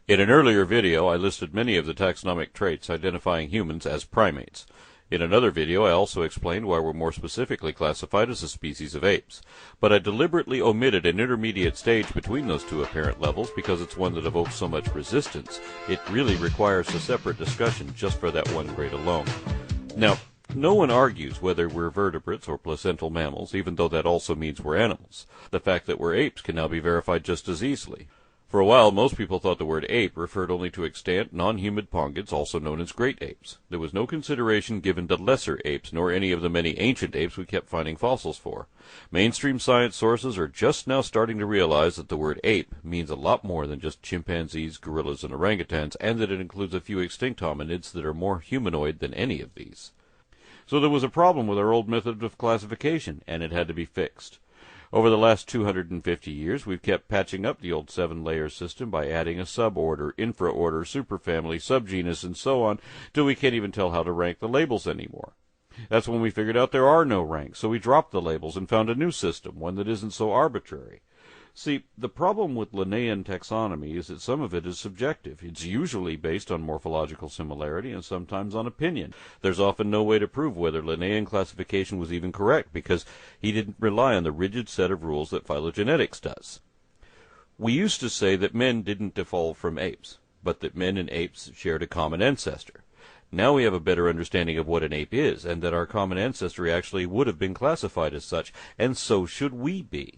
In an earlier video, I listed many of the taxonomic traits identifying humans as primates. In another video, I also explained why we're more specifically classified as a species of apes. But I deliberately omitted an intermediate stage between those two apparent levels because it's one that evokes so much resistance. It really requires a separate discussion just for that one grade alone. Now, no one argues whether we're vertebrates or placental mammals, even though that also means we're animals. The fact that we're apes can now be verified just as easily. For a while, most people thought the word ape referred only to extant, non-humid pongans, also known as great apes. There was no consideration given to lesser apes, nor any of the many ancient apes we kept finding fossils for. Mainstream science sources are just now starting to realize that the word ape means a lot more than just chimpanzees, gorillas, and orangutans, and that it includes a few extinct hominids that are more humanoid than any of these. So there was a problem with our old method of classification, and it had to be fixed. Over the last 250 years, we've kept patching up the old 7-layer system by adding a suborder, infraorder, superfamily, subgenus, and so on, till we can't even tell how to rank the labels anymore. That's when we figured out there are no ranks, so we dropped the labels and found a new system, one that isn't so arbitrary. See, the problem with Linnaean taxonomy is that some of it is subjective. It's usually based on morphological similarity and sometimes on opinion. There's often no way to prove whether Linnaean classification was even correct because he didn't rely on the rigid set of rules that phylogenetics does. We used to say that men didn't evolve from apes, but that men and apes shared a common ancestor. Now we have a better understanding of what an ape is, and that our common ancestry actually would have been classified as such, and so should we be.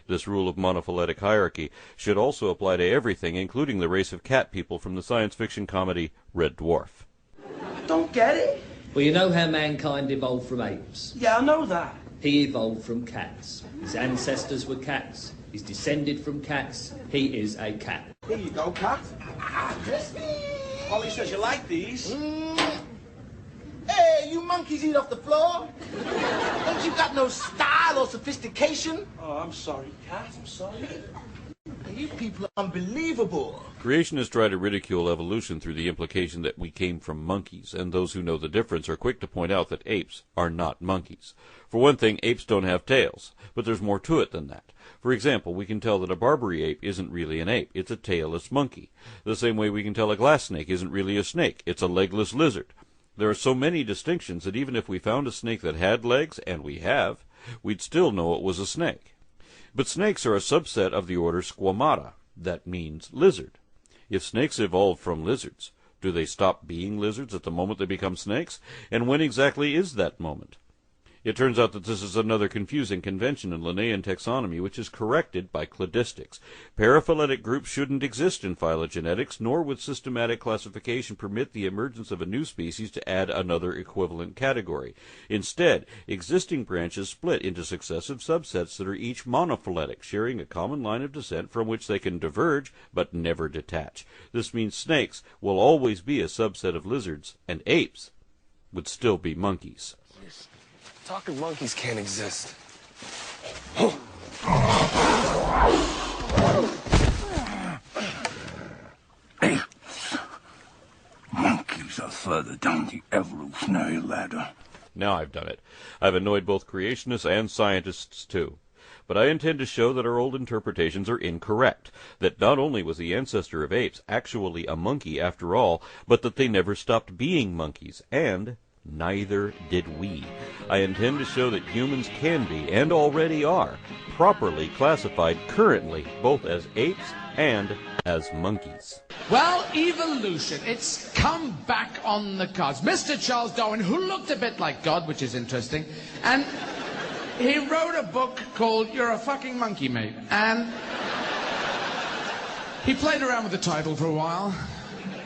This rule of monophyletic hierarchy should also apply to everything, including the race of cat people from the science fiction comedy Red Dwarf. I don't get it. Well, you know how mankind evolved from apes? Yeah, I know that. He evolved from cats. His ancestors were cats. He's descended from cats. He is a cat. Here you go, cat. Ollie says you like these. Hey, you monkeys eat off the floor? Don't you got no style or sophistication? Oh, I'm sorry, cat. I'm sorry. You people are unbelievable. Creationists try to ridicule evolution through the implication that we came from monkeys, and those who know the difference are quick to point out that apes are not monkeys. For one thing, apes don't have tails, but there's more to it than that. For example, we can tell that a Barbary ape isn't really an ape, it's a tailless monkey. The same way we can tell a glass snake isn't really a snake, it's a legless lizard. There are so many distinctions that even if we found a snake that had legs, and we have, we'd still know it was a snake. But snakes are a subset of the order Squamata. That means lizard. If snakes evolved from lizards, do they stop being lizards at the moment they become snakes? And when exactly is that moment? It turns out that this is another confusing convention in Linnaean taxonomy, which is corrected by cladistics. Paraphyletic groups shouldn't exist in phylogenetics, nor would systematic classification permit the emergence of a new species to add another equivalent category. Instead, existing branches split into successive subsets that are each monophyletic, sharing a common line of descent from which they can diverge but never detach. This means snakes will always be a subset of lizards, and apes would still be monkeys. Talking monkeys can't exist. Monkeys are further down the evolutionary ladder. Now I've done it. I've annoyed both creationists and scientists too. But I intend to show that our old interpretations are incorrect, that not only was the ancestor of apes actually a monkey after all, but that they never stopped being monkeys, and neither did we. I intend to show that humans can be, and already are, properly classified currently both as apes and as monkeys. Well, evolution, it's come back on the cards. Mr. Charles Darwin, who looked a bit like God, which is interesting, and he wrote a book called You're a Fucking Monkey, Mate. And he played around with the title for a while.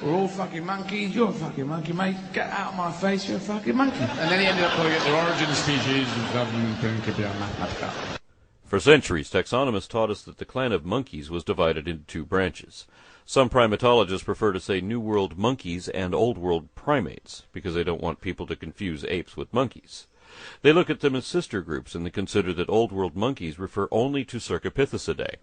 We're all fucking monkeys, you're a fucking monkey, mate. Get out of my face, you're a fucking monkey. And then he ended up calling it the origin species of For centuries, taxonomists taught us that the clan of monkeys was divided into two branches. Some primatologists prefer to say New World monkeys and Old World primates, because they don't want people to confuse apes with monkeys. They look at them as sister groups, and they consider that Old World monkeys refer only to Cercopithecidae.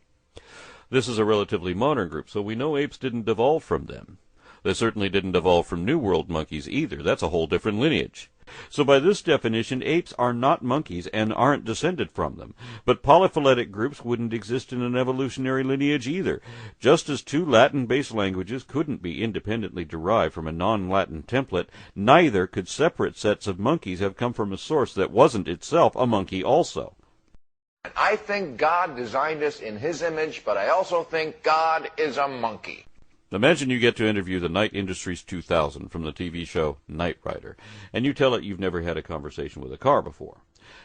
This is a relatively modern group, so we know apes didn't evolve from them. They certainly didn't evolve from New World monkeys either. That's a whole different lineage. So by this definition, apes are not monkeys and aren't descended from them. But polyphyletic groups wouldn't exist in an evolutionary lineage either. Just as two Latin-based languages couldn't be independently derived from a non-Latin template, neither could separate sets of monkeys have come from a source that wasn't itself a monkey also. I think God designed us in his image, but I also think God is a monkey. Imagine you get to interview the Night Industries 2000 from the TV show Knight Rider, and you tell it you've never had a conversation with a car before.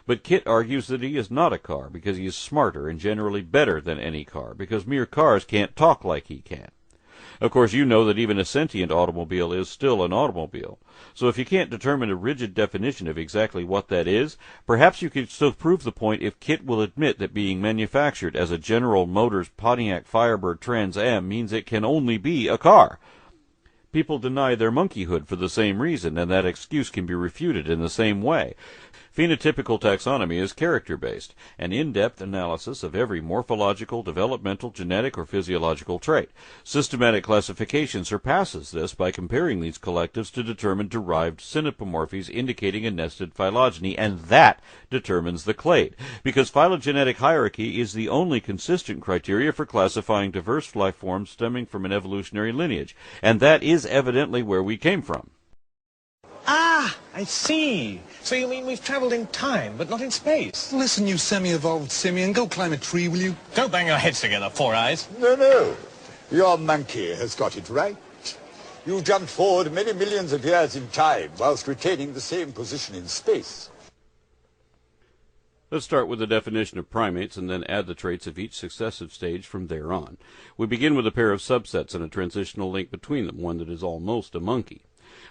But Kit argues that he is not a car because he is smarter and generally better than any car, because mere cars can't talk like he can. Of course, you know that even a sentient automobile is still an automobile. So if you can't determine a rigid definition of exactly what that is, perhaps you could still prove the point if Kit will admit that being manufactured as a General Motors Pontiac Firebird Trans Am means it can only be a car. People deny their monkeyhood for the same reason, and that excuse can be refuted in the same way. Phenotypical taxonomy is character-based, an in-depth analysis of every morphological, developmental, genetic, or physiological trait. Systematic classification surpasses this by comparing these collectives to determine derived synapomorphies indicating a nested phylogeny, and that determines the clade, because phylogenetic hierarchy is the only consistent criteria for classifying diverse life forms stemming from an evolutionary lineage, and that is evidently where we came from. Ah, I see. So you mean we've traveled in time, but not in space? Listen, you semi-evolved simian, go climb a tree, will you? Don't bang your heads together, Four Eyes. No. Your monkey has got it right. You jumped forward many millions of years in time, whilst retaining the same position in space. Let's start with the definition of primates and then add the traits of each successive stage from there on. We begin with a pair of subsets and a transitional link between them, one that is almost a monkey.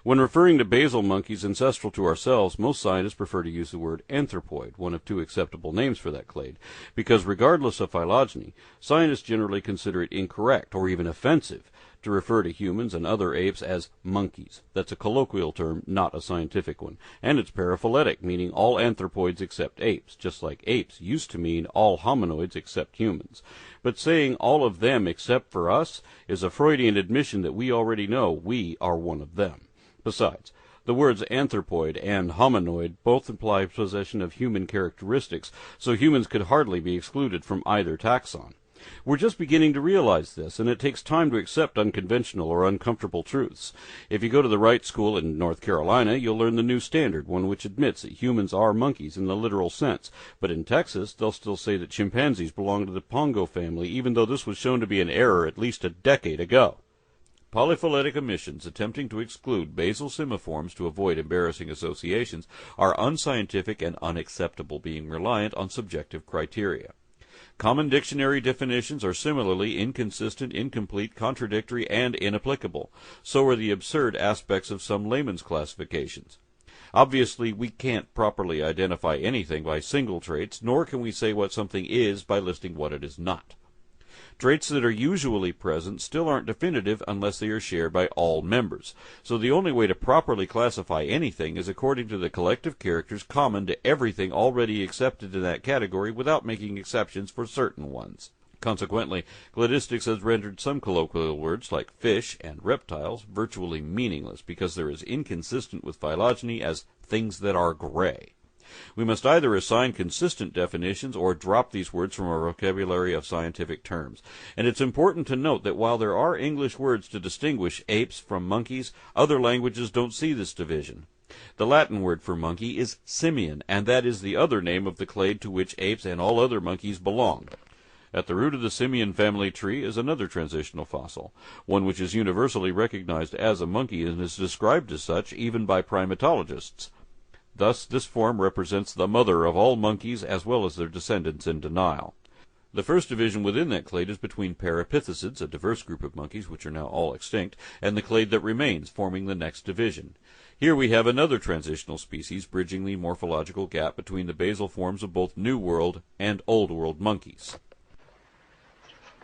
When referring to basal monkeys ancestral to ourselves, most scientists prefer to use the word anthropoid, one of two acceptable names for that clade, because regardless of phylogeny, scientists generally consider it incorrect, or even offensive, to refer to humans and other apes as monkeys. That's a colloquial term, not a scientific one, and it's paraphyletic, meaning all anthropoids except apes, just like apes used to mean all hominoids except humans. But saying all of them except for us is a Freudian admission that we already know we are one of them. Besides, the words anthropoid and hominoid both imply possession of human characteristics, so humans could hardly be excluded from either taxon. We're just beginning to realize this, and it takes time to accept unconventional or uncomfortable truths. If you go to the right school in North Carolina, you'll learn the new standard, one which admits that humans are monkeys in the literal sense. But in Texas, they'll still say that chimpanzees belong to the Pongo family, even though this was shown to be an error at least a decade ago. Polyphyletic omissions attempting to exclude basal simiforms to avoid embarrassing associations are unscientific and unacceptable, being reliant on subjective criteria. Common dictionary definitions are similarly inconsistent, incomplete, contradictory, and inapplicable. So are the absurd aspects of some layman's classifications. Obviously, we can't properly identify anything by single traits, nor can we say what something is by listing what it is not. Traits that are usually present still aren't definitive unless they are shared by all members. So the only way to properly classify anything is according to the collective characters common to everything already accepted in that category without making exceptions for certain ones. Consequently, cladistics has rendered some colloquial words like fish and reptiles virtually meaningless because they're as inconsistent with phylogeny as things that are gray. We must either assign consistent definitions or drop these words from our vocabulary of scientific terms. And it's important to note that while there are English words to distinguish apes from monkeys, other languages don't see this division. The Latin word for monkey is simian, and that is the other name of the clade to which apes and all other monkeys belong. At the root of the simian family tree is another transitional fossil, one which is universally recognized as a monkey and is described as such even by primatologists. Thus, this form represents the mother of all monkeys as well as their descendants in denial. The first division within that clade is between parapithecids, a diverse group of monkeys which are now all extinct, and the clade that remains, forming the next division. Here we have another transitional species bridging the morphological gap between the basal forms of both New World and Old World monkeys.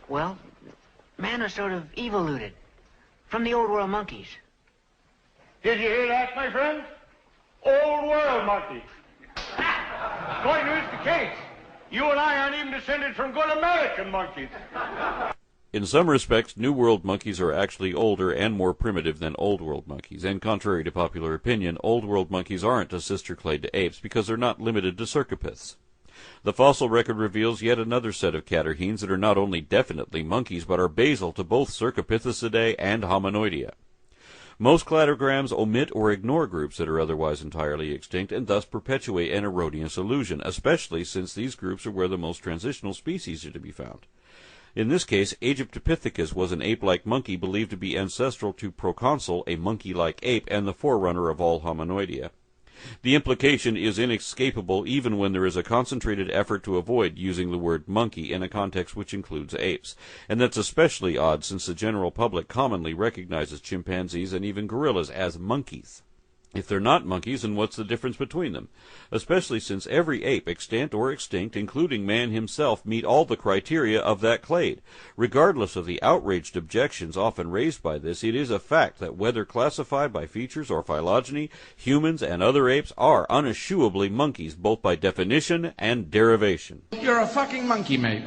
Well, man are sort of evoluted from the Old World monkeys. Did you hear that, my friend? Old World monkey. Going to is the case. You and I aren't even descended from good American monkeys. In some respects, New World monkeys are actually older and more primitive than Old World monkeys, and contrary to popular opinion, Old World monkeys aren't a sister clade to apes because they're not limited to cercopiths. The fossil record reveals yet another set of catarrhines that are not only definitely monkeys, but are basal to both Cercopithecidae and Hominoidea. Most cladograms omit or ignore groups that are otherwise entirely extinct and thus perpetuate an erroneous illusion, especially since these groups are where the most transitional species are to be found. In this case, Aegyptopithecus was an ape-like monkey believed to be ancestral to Proconsul, a monkey-like ape, and the forerunner of all Hominoidea. The implication is inescapable even when there is a concentrated effort to avoid using the word monkey in a context which includes apes, and that's especially odd since the general public commonly recognizes chimpanzees and even gorillas as monkeys. If they're not monkeys, then what's the difference between them? Especially since every ape, extant or extinct, including man himself, meet all the criteria of that clade. Regardless of the outraged objections often raised by this, it is a fact that whether classified by features or phylogeny, humans and other apes are uneschewably monkeys, both by definition and derivation. You're a fucking monkey, mate.